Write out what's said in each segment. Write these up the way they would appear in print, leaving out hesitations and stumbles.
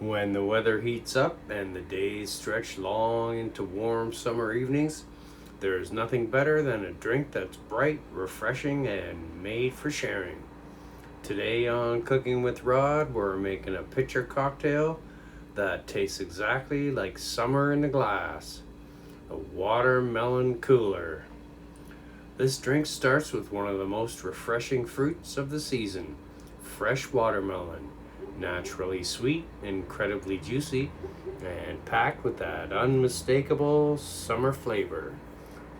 When the weather heats up and the days stretch long into warm summer evenings, there is nothing better than a drink that's bright, refreshing, and made for sharing. Today on Cooking with Rod, we're making a pitcher cocktail that tastes exactly like summer in the glass, a watermelon cooler. This drink starts with one of the most refreshing fruits of the season, fresh watermelon. Naturally sweet, incredibly juicy, and packed with that unmistakable summer flavor.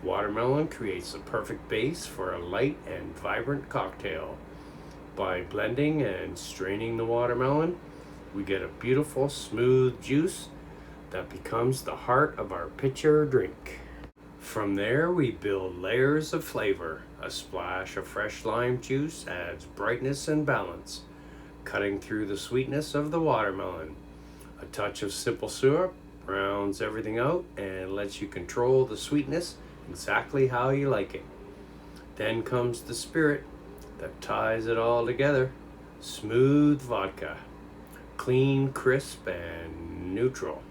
Watermelon creates the perfect base for a light and vibrant cocktail. By blending and straining the watermelon, we get a beautiful, smooth juice that becomes the heart of our pitcher drink. From there, we build layers of flavor. A splash of fresh lime juice adds brightness and balance, cutting through the sweetness of the watermelon. A touch of simple syrup rounds everything out and lets you control the sweetness exactly how you like it. Then comes the spirit that ties it all together, smooth vodka. Clean, crisp, and neutral.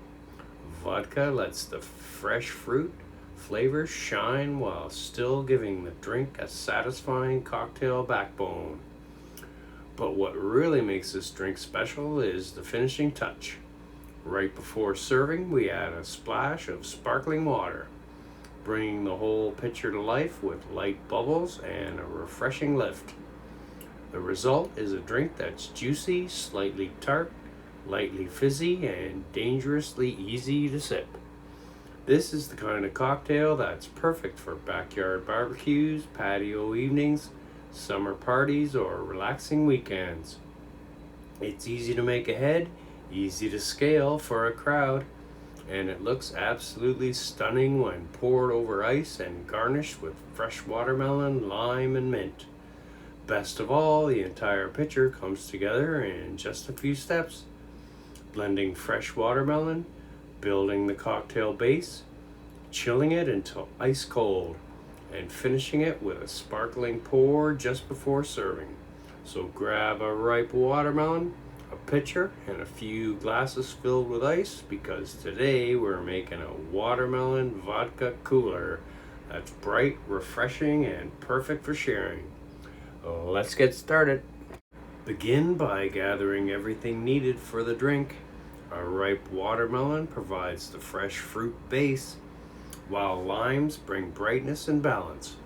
Vodka lets the fresh fruit flavors shine while still giving the drink a satisfying cocktail backbone. But what really makes this drink special is the finishing touch. Right before serving, we add a splash of sparkling water, bringing the whole pitcher to life with light bubbles and a refreshing lift. The result is a drink that's juicy, slightly tart, lightly fizzy, and dangerously easy to sip. This is the kind of cocktail that's perfect for backyard barbecues, patio evenings, summer parties, or relaxing weekends. It's easy to make ahead, easy to scale for a crowd, and it looks absolutely stunning when poured over ice and garnished with fresh watermelon, lime, and mint. Best of all, the entire pitcher comes together in just a few steps. Blending fresh watermelon, building the cocktail base, chilling it until ice cold, and finishing it with a sparkling pour just before serving. So grab a ripe watermelon, a pitcher, and a few glasses filled with ice, because today we're making a watermelon vodka cooler that's bright, refreshing, and perfect for sharing. Let's get started. Begin by gathering everything needed for the drink. A ripe watermelon provides the fresh fruit base, while limes bring brightness and balance.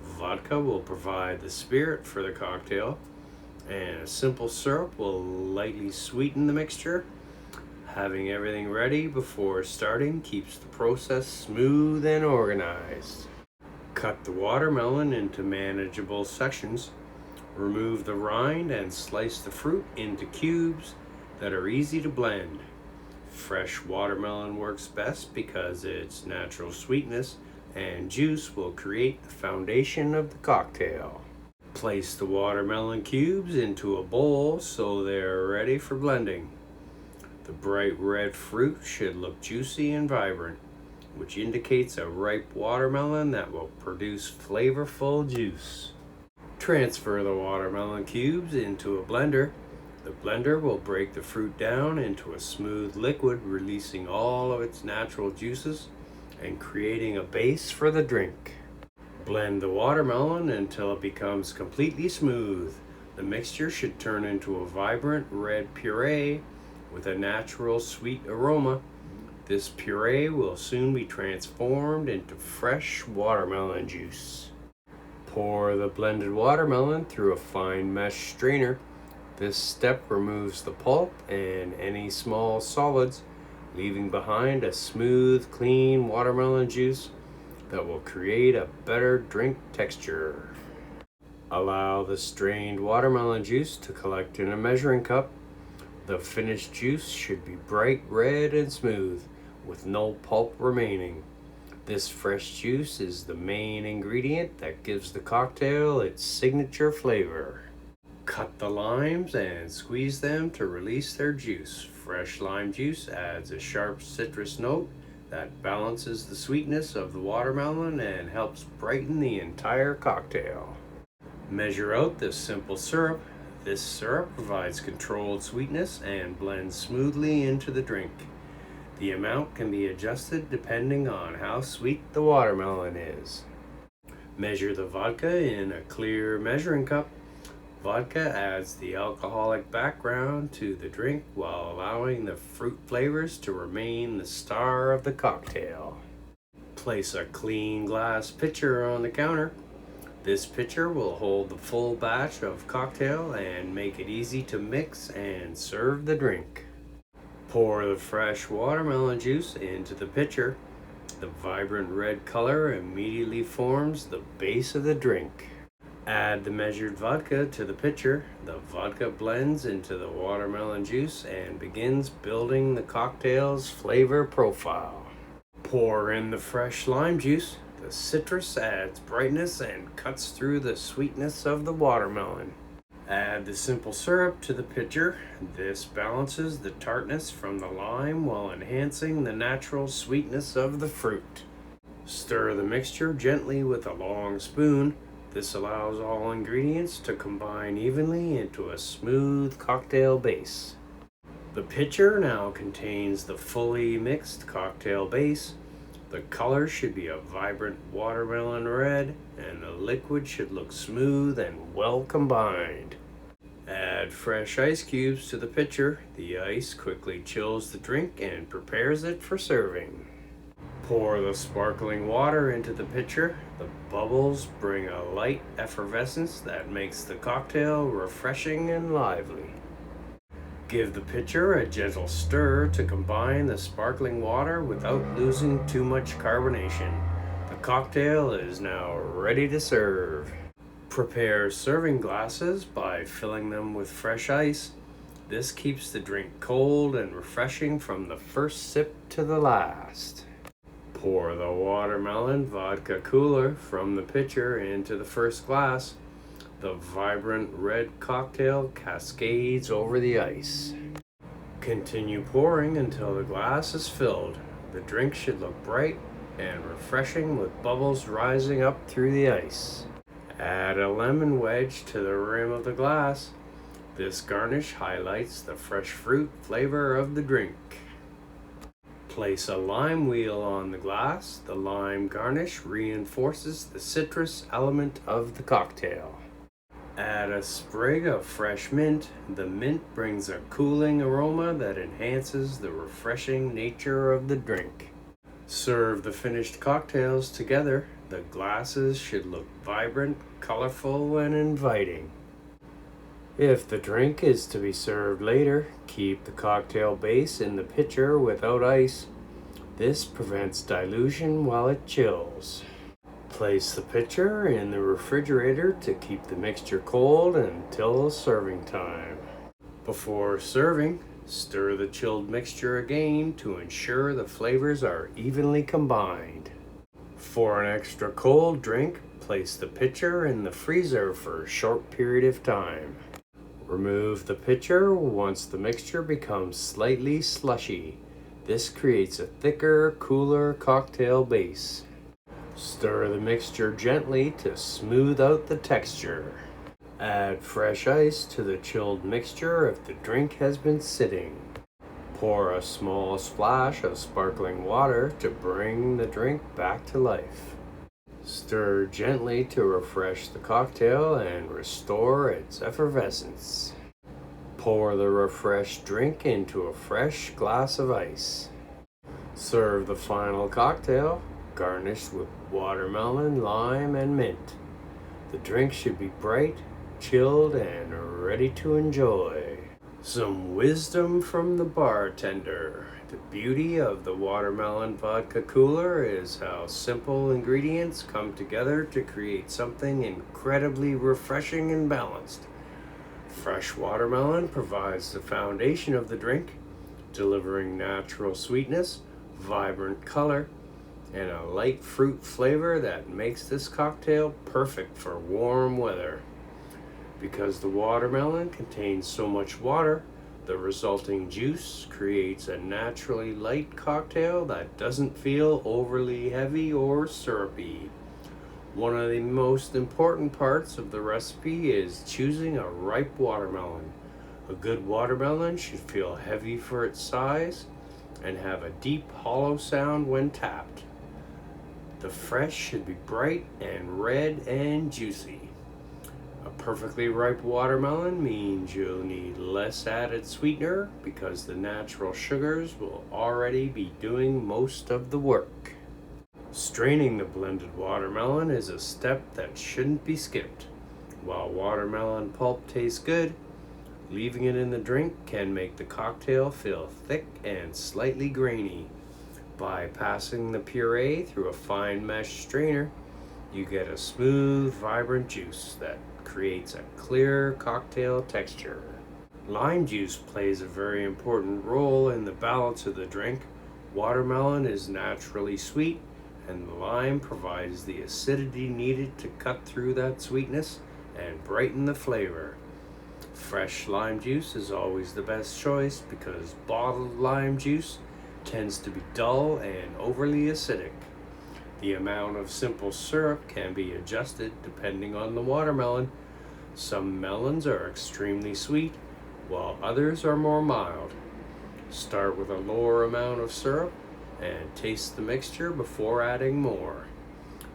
Vodka will provide the spirit for the cocktail, and a simple syrup will lightly sweeten the mixture. Having everything ready before starting keeps the process smooth and organized. Cut the watermelon into manageable sections. Remove the rind and slice the fruit into cubes that are easy to blend. Fresh watermelon works best because its natural sweetness and juice will create the foundation of the cocktail. Place the watermelon cubes into a bowl so they're ready for blending. The bright red fruit should look juicy and vibrant, which indicates a ripe watermelon that will produce flavorful juice. Transfer the watermelon cubes into a blender. The blender will break the fruit down into a smooth liquid, releasing all of its natural juices and creating a base for the drink. Blend the watermelon until it becomes completely smooth. The mixture should turn into a vibrant red puree with a natural sweet aroma. This puree will soon be transformed into fresh watermelon juice. Pour the blended watermelon through a fine mesh strainer. This step removes the pulp and any small solids, leaving behind a smooth, clean watermelon juice that will create a better drink texture. Allow the strained watermelon juice to collect in a measuring cup. The finished juice should be bright red and smooth, with no pulp remaining. This fresh juice is the main ingredient that gives the cocktail its signature flavor. Cut the limes and squeeze them to release their juice. Fresh lime juice adds a sharp citrus note that balances the sweetness of the watermelon and helps brighten the entire cocktail. Measure out this simple syrup, This syrup provides controlled sweetness and blends smoothly into the drink. The amount can be adjusted depending on how sweet the watermelon is. Measure the vodka in a clear measuring cup. Vodka adds the alcoholic background to the drink while allowing the fruit flavors to remain the star of the cocktail. Place a clean glass pitcher on the counter. This pitcher will hold the full batch of cocktail and make it easy to mix and serve the drink. Pour the fresh watermelon juice into the pitcher. The vibrant red color immediately forms the base of the drink. Add the measured vodka to the pitcher. The vodka blends into the watermelon juice and begins building the cocktail's flavor profile. Pour in the fresh lime juice. The citrus adds brightness and cuts through the sweetness of the watermelon. Add the simple syrup to the pitcher. This balances the tartness from the lime while enhancing the natural sweetness of the fruit. Stir the mixture gently with a long spoon. This allows all ingredients to combine evenly into a smooth cocktail base. The pitcher now contains the fully mixed cocktail base. The color should be a vibrant watermelon red, and the liquid should look smooth and well combined. Add fresh ice cubes to the pitcher. The ice quickly chills the drink and prepares it for serving. Pour the sparkling water into the pitcher. The bubbles bring a light effervescence that makes the cocktail refreshing and lively. Give the pitcher a gentle stir to combine the sparkling water without losing too much carbonation. The cocktail is now ready to serve. Prepare serving glasses by filling them with fresh ice. This keeps the drink cold and refreshing from the first sip to the last. Pour the Watermelon Vodka Cooler from the pitcher into the first glass. The vibrant red cocktail cascades over the ice. Continue pouring until the glass is filled. The drink should look bright and refreshing with bubbles rising up through the ice. Add a lemon wedge to the rim of the glass. This garnish highlights the fresh fruit flavor of the drink. Place a lime wheel on the glass. The lime garnish reinforces the citrus element of the cocktail. Add a sprig of fresh mint. The mint brings a cooling aroma that enhances the refreshing nature of the drink. Serve the finished cocktails together. The glasses should look vibrant, colorful, and inviting. If the drink is to be served later, keep the cocktail base in the pitcher without ice. This prevents dilution while it chills. Place the pitcher in the refrigerator to keep the mixture cold until serving time. Before serving, stir the chilled mixture again to ensure the flavors are evenly combined. For an extra cold drink, place the pitcher in the freezer for a short period of time. Remove the pitcher once the mixture becomes slightly slushy. This creates a thicker, cooler cocktail base. Stir the mixture gently to smooth out the texture. Add fresh ice to the chilled mixture if the drink has been sitting. Pour a small splash of sparkling water to bring the drink back to life. Stir gently to refresh the cocktail and restore its effervescence. Pour the refreshed drink into a fresh glass of ice. Serve the final cocktail, garnished with watermelon, lime, and mint. The drink should be bright, chilled, and ready to enjoy. Some wisdom from the bartender. The beauty of the Watermelon Vodka Cooler is how simple ingredients come together to create something incredibly refreshing and balanced. Fresh watermelon provides the foundation of the drink, delivering natural sweetness, vibrant color, and a light fruit flavor that makes this cocktail perfect for warm weather. Because the watermelon contains so much water, the resulting juice creates a naturally light cocktail that doesn't feel overly heavy or syrupy. One of the most important parts of the recipe is choosing a ripe watermelon. A good watermelon should feel heavy for its size and have a deep hollow sound when tapped. The fresh should be bright and red and juicy. A perfectly ripe watermelon means you'll need less added sweetener because the natural sugars will already be doing most of the work. Straining the blended watermelon is a step that shouldn't be skipped. While watermelon pulp tastes good, leaving it in the drink can make the cocktail feel thick and slightly grainy. By passing the puree through a fine mesh strainer, you get a smooth, vibrant juice that creates a clear cocktail texture. Lime juice plays a very important role in the balance of the drink. Watermelon is naturally sweet, and the lime provides the acidity needed to cut through that sweetness and brighten the flavor. Fresh lime juice is always the best choice because bottled lime juice tends to be dull and overly acidic. The amount of simple syrup can be adjusted depending on the watermelon. Some melons are extremely sweet, while others are more mild. Start with a lower amount of syrup and taste the mixture before adding more.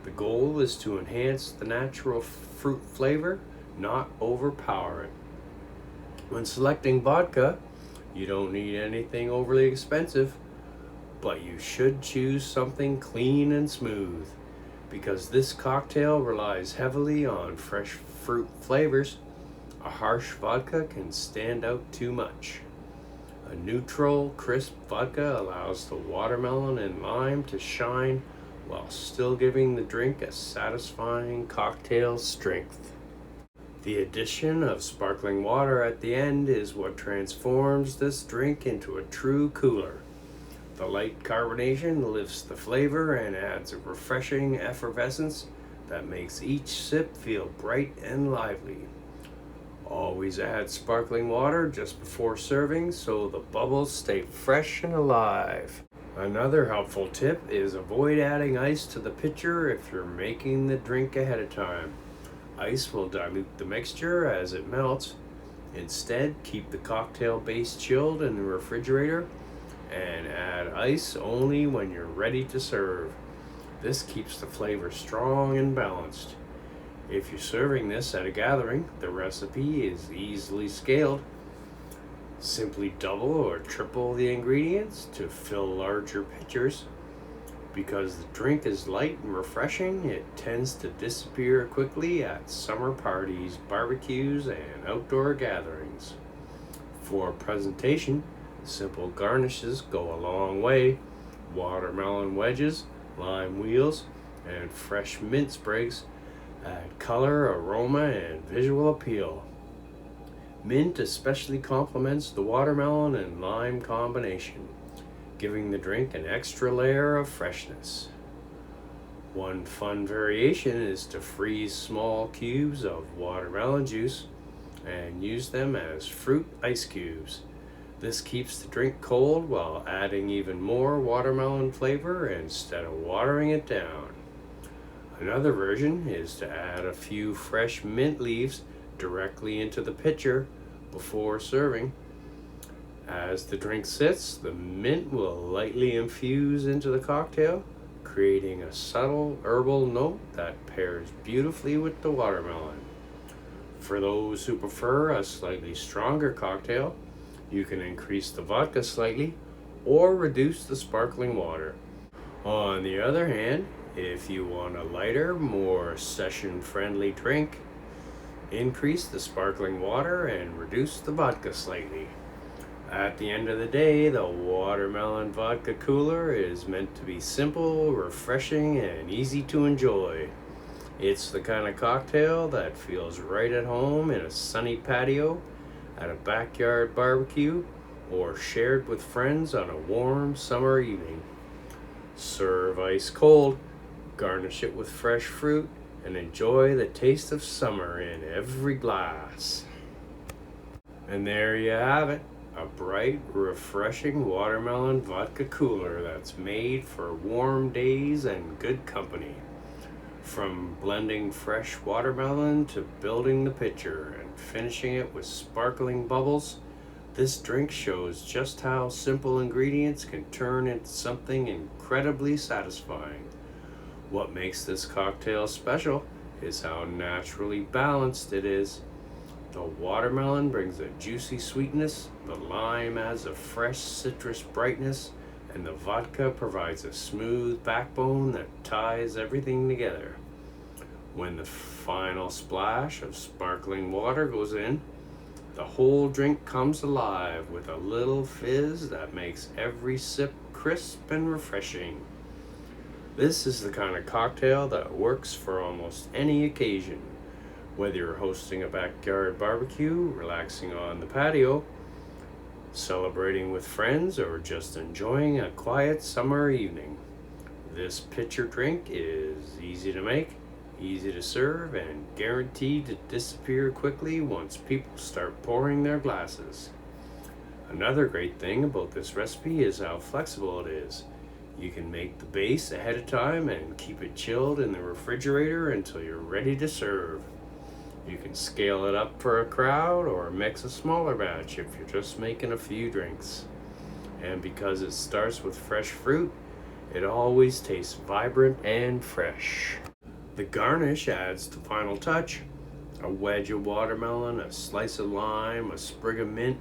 The goal is to enhance the natural fruit flavor, not overpower it. When selecting vodka, you don't need anything overly expensive, but you should choose something clean and smooth. Because this cocktail relies heavily on fresh fruit flavors, a harsh vodka can stand out too much. A neutral, crisp vodka allows the watermelon and lime to shine while still giving the drink a satisfying cocktail strength. The addition of sparkling water at the end is what transforms this drink into a true cooler. The light carbonation lifts the flavor and adds a refreshing effervescence that makes each sip feel bright and lively. Always add sparkling water just before serving so the bubbles stay fresh and alive. Another helpful tip is avoid adding ice to the pitcher if you're making the drink ahead of time. Ice will dilute the mixture as it melts. Instead, keep the cocktail base chilled in the refrigerator and add ice only when you're ready to serve. This keeps the flavor strong and balanced. If you're serving this at a gathering, the recipe is easily scaled. Simply double or triple the ingredients to fill larger pitchers. Because the drink is light and refreshing, it tends to disappear quickly at summer parties, barbecues, and outdoor gatherings. For presentation, simple garnishes go a long way. Watermelon wedges, lime wheels, and fresh mint sprigs add color, aroma, and visual appeal. Mint especially complements the watermelon and lime combination, giving the drink an extra layer of freshness. One fun variation is to freeze small cubes of watermelon juice and use them as fruit ice cubes. This keeps the drink cold while adding even more watermelon flavor instead of watering it down. Another version is to add a few fresh mint leaves directly into the pitcher before serving. As the drink sits, the mint will lightly infuse into the cocktail, creating a subtle herbal note that pairs beautifully with the watermelon. For those who prefer a slightly stronger cocktail, you can increase the vodka slightly or reduce the sparkling water. On the other hand, if you want a lighter, more session-friendly drink, increase the sparkling water and reduce the vodka slightly. At the end of the day, the Watermelon Vodka Cooler is meant to be simple, refreshing, and easy to enjoy. It's the kind of cocktail that feels right at home in a sunny patio, at a backyard barbecue, or shared with friends on a warm summer evening. Serve ice cold, garnish it with fresh fruit, and enjoy the taste of summer in every glass. And there you have it, a bright, refreshing watermelon vodka cooler that's made for warm days and good company. From blending fresh watermelon to building the pitcher and finishing it with sparkling bubbles, this drink shows just how simple ingredients can turn into something incredibly satisfying. What makes this cocktail special is how naturally balanced it is. The watermelon brings a juicy sweetness, the lime adds a fresh citrus brightness, and the vodka provides a smooth backbone that ties everything together. When the final splash of sparkling water goes in, the whole drink comes alive with a little fizz that makes every sip crisp and refreshing. This is the kind of cocktail that works for almost any occasion, whether you're hosting a backyard barbecue, relaxing on the patio, celebrating with friends, or just enjoying a quiet summer evening. This pitcher drink is easy to make, easy to serve, and guaranteed to disappear quickly once people start pouring their glasses. Another great thing about this recipe is how flexible it is. You can make the base ahead of time and keep it chilled in the refrigerator until you're ready to serve. You can scale it up for a crowd or mix a smaller batch if you're just making a few drinks. And because it starts with fresh fruit, it always tastes vibrant and fresh. The garnish adds the final touch. A wedge of watermelon, a slice of lime, a sprig of mint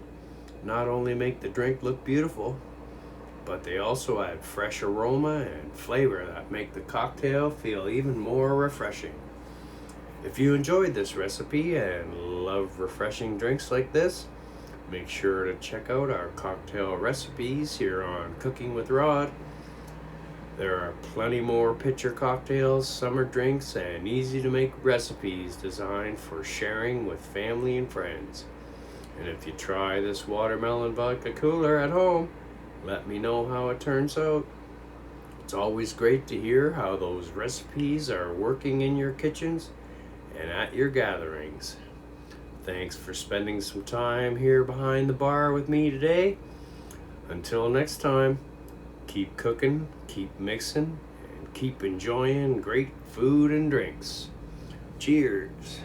not only make the drink look beautiful, but they also add fresh aroma and flavor that make the cocktail feel even more refreshing. If you enjoyed this recipe and love refreshing drinks like this, make sure to check out our cocktail recipes here on Cooking with Rod. There are plenty more pitcher cocktails, summer drinks, and easy to make recipes designed for sharing with family and friends. And if you try this Watermelon Vodka Cooler at home, let me know how it turns out. It's always great to hear how those recipes are working in your kitchens and at your gatherings. Thanks for spending some time here behind the bar with me today. Until next time, keep cooking, keep mixing, and keep enjoying great food and drinks. Cheers.